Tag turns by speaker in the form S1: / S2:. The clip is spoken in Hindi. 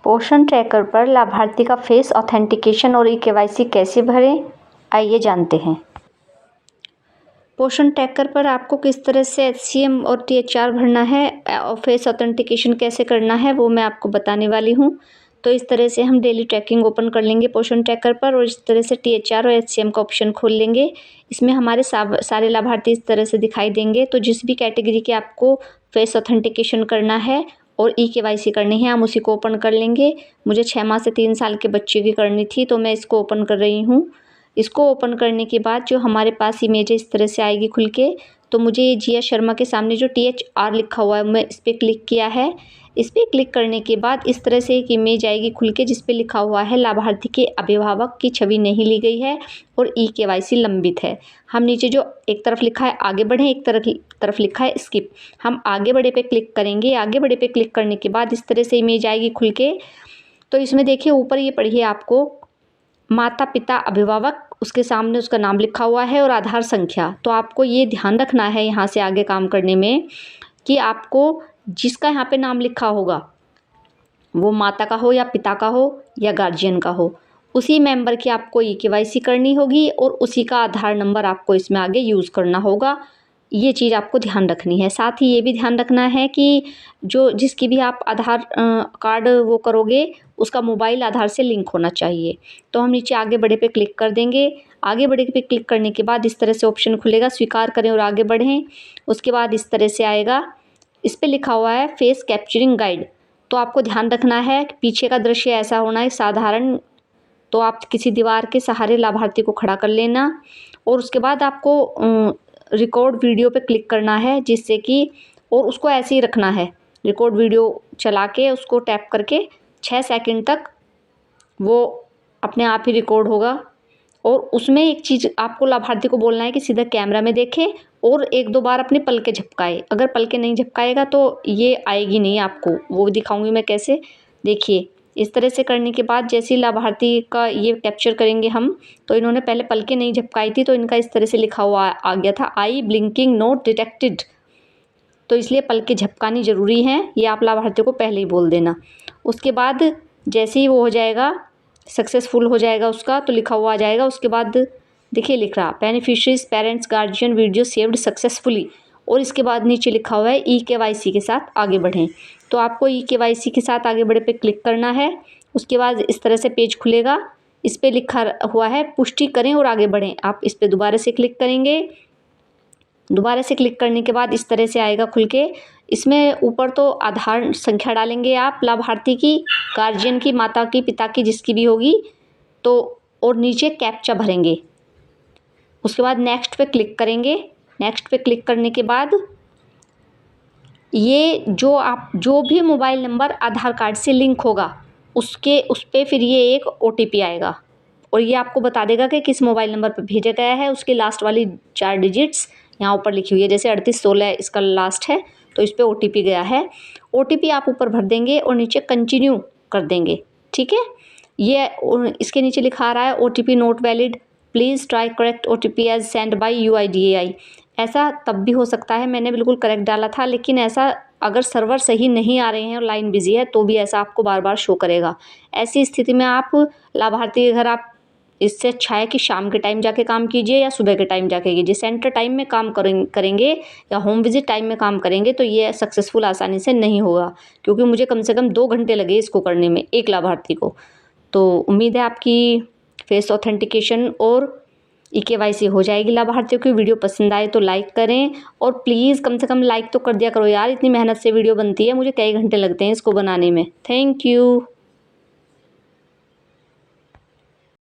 S1: पोषण ट्रैकर पर लाभार्थी का फेस ऑथेंटिकेशन और ई-केवाईसी कैसे भरें, आइए जानते हैं। पोषण ट्रैकर पर आपको किस तरह से एचसीएम और टीएचआर भरना है और फेस ऑथेंटिकेशन कैसे करना है वो मैं आपको बताने वाली हूँ। तो इस तरह से हम डेली ट्रैकिंग ओपन कर लेंगे पोषण ट्रैकर पर और इस तरह से टीएचआर और एचसीएम का ऑप्शन खोल लेंगे। इसमें हमारे सारे लाभार्थी इस तरह से दिखाई देंगे। तो जिस भी कैटेगरी के आपको फेस ऑथेंटिकेशन करना है और ई-केवाईसी करनी है हम उसी को ओपन कर लेंगे। मुझे 6 माह से 3 साल के बच्चे की करनी थी तो मैं इसको ओपन कर रही हूँ। इसको ओपन करने के बाद जो हमारे पास इमेज है इस तरह से आएगी खुल के। तो मुझे ये जिया शर्मा के सामने जो टीएचआर लिखा हुआ है मैं इस पर क्लिक किया है। इस पर क्लिक करने के बाद इस तरह से एक इमेज आएगी खुल के जिस पे लिखा हुआ है लाभार्थी के अभिभावक की छवि नहीं ली गई है और ई-केवाईसी लंबित है। हम नीचे जो एक तरफ लिखा है आगे बढ़ें, एक तरफ लिखा है स्किप, हम आगे बढ़े पे क्लिक करेंगे। आगे बढ़े पे क्लिक करने के बाद इस तरह से इमेज आएगी खुल के। तो इसमें देखिए ऊपर ये पढ़िए आपको माता पिता अभिभावक, उसके सामने उसका नाम लिखा हुआ है और आधार संख्या। तो आपको ये ध्यान रखना है यहाँ से आगे काम करने में कि आपको जिसका यहाँ पे नाम लिखा होगा वो माता का हो या पिता का हो या गार्जियन का हो, उसी मेंबर की आपको ई-केवाईसी करनी होगी और उसी का आधार नंबर आपको इसमें आगे यूज़ करना होगा। ये चीज़ आपको ध्यान रखनी है। साथ ही ये भी ध्यान रखना है कि जो जिसकी भी आप आधार कार्ड वो करोगे उसका मोबाइल आधार से लिंक होना चाहिए। तो हम नीचे आगे बढ़े पे क्लिक कर देंगे। आगे बढ़े पे क्लिक करने के बाद इस तरह से ऑप्शन खुलेगा स्वीकार करें और आगे बढ़ें। उसके बाद इस तरह से आएगा, इस पे लिखा हुआ है फेस कैप्चरिंग गाइड। तो आपको ध्यान रखना है कि पीछे का दृश्य ऐसा होना है साधारण। तो आप किसी दीवार के सहारे लाभार्थी को खड़ा कर लेना और उसके बाद आपको रिकॉर्ड वीडियो पे क्लिक करना है जिससे कि और उसको ऐसे ही रखना है। रिकॉर्ड वीडियो चला के उसको टैप करके 6 सेकंड तक वो अपने आप ही रिकॉर्ड होगा। और उसमें एक चीज़ आपको लाभार्थी को बोलना है कि सीधा कैमरा में देखे और 1-2 बार अपनी पलकें झपकाए। अगर पलकें नहीं झपकाएगा तो ये आएगी नहीं आपको, वो दिखाऊंगी मैं कैसे। देखिए इस तरह से करने के बाद जैसे ही लाभार्थी का ये कैप्चर करेंगे हम, तो इन्होंने पहले पलकें नहीं झपकाई थी तो इनका इस तरह से लिखा हुआ आ गया था आई ब्लिंकिंग नोट डिटेक्टेड। तो इसलिए पलकें झपकानी ज़रूरी हैं, ये आप लाभार्थी को पहले ही बोल देना। उसके बाद जैसे ही वो हो जाएगा सक्सेसफुल हो जाएगा उसका तो लिखा हुआ आ जाएगा। उसके बाद देखिए लिख रहा beneficiaries parents guardian video saved successfully और इसके बाद नीचे लिखा हुआ है ई-केवाईसी के साथ आगे बढ़ें। तो आपको ई-केवाईसी के साथ आगे बढ़े पे क्लिक करना है। उसके बाद इस तरह से पेज खुलेगा, इस पर लिखा हुआ है पुष्टि करें और आगे बढ़ें। आप इस पर दोबारा से क्लिक करेंगे। दोबारा से क्लिक करने के बाद इस तरह से आएगा खुल के। इसमें ऊपर तो आधार संख्या डालेंगे आप लाभार्थी की, गार्जियन की, माता की, पिता की, जिसकी भी होगी तो, और नीचे कैप्चा भरेंगे। उसके बाद नेक्स्ट पे क्लिक करेंगे। नेक्स्ट पे क्लिक करने के बाद ये जो भी मोबाइल नंबर आधार कार्ड से लिंक होगा उस पर फिर ये एक OTP आएगा और ये आपको बता देगा कि किस मोबाइल नंबर पर भेजा गया है। उसके लास्ट वाली 4 डिजिट्स यहाँ ऊपर लिखी हुई है, जैसे 3816 इसका लास्ट है तो इस पर OTP गया है। OTP आप ऊपर भर देंगे और नीचे कंटिन्यू कर देंगे। ठीक है, ये इसके नीचे लिखा आ रहा है OTP not valid, please try correct OTP as send by UIDAI। ऐसा तब भी हो सकता है, मैंने बिल्कुल करेक्ट डाला था, लेकिन ऐसा अगर सर्वर सही नहीं आ रहे हैं और लाइन बिजी है तो भी ऐसा आपको बार बार शो करेगा। ऐसी स्थिति में आप लाभार्थी के घर आप इससे अच्छा है कि शाम के टाइम जाके काम कीजिए या सुबह के टाइम जाके कीजिए। सेंटर टाइम में काम करेंगे या होम विजिट टाइम में काम करेंगे तो ये सक्सेसफुल आसानी से नहीं होगा, क्योंकि मुझे कम से कम 2 घंटे लगे इसको करने में एक लाभार्थी को। तो उम्मीद है आपकी फेस ऑथेंटिकेशन और ई-केवाईसी हो जाएगी लाभार्थियों की। वीडियो पसंद आए तो लाइक करें और प्लीज़ कम से कम लाइक तो कर दिया करो यार, इतनी मेहनत से वीडियो बनती है, मुझे कई घंटे लगते हैं इसको बनाने में। Thank you.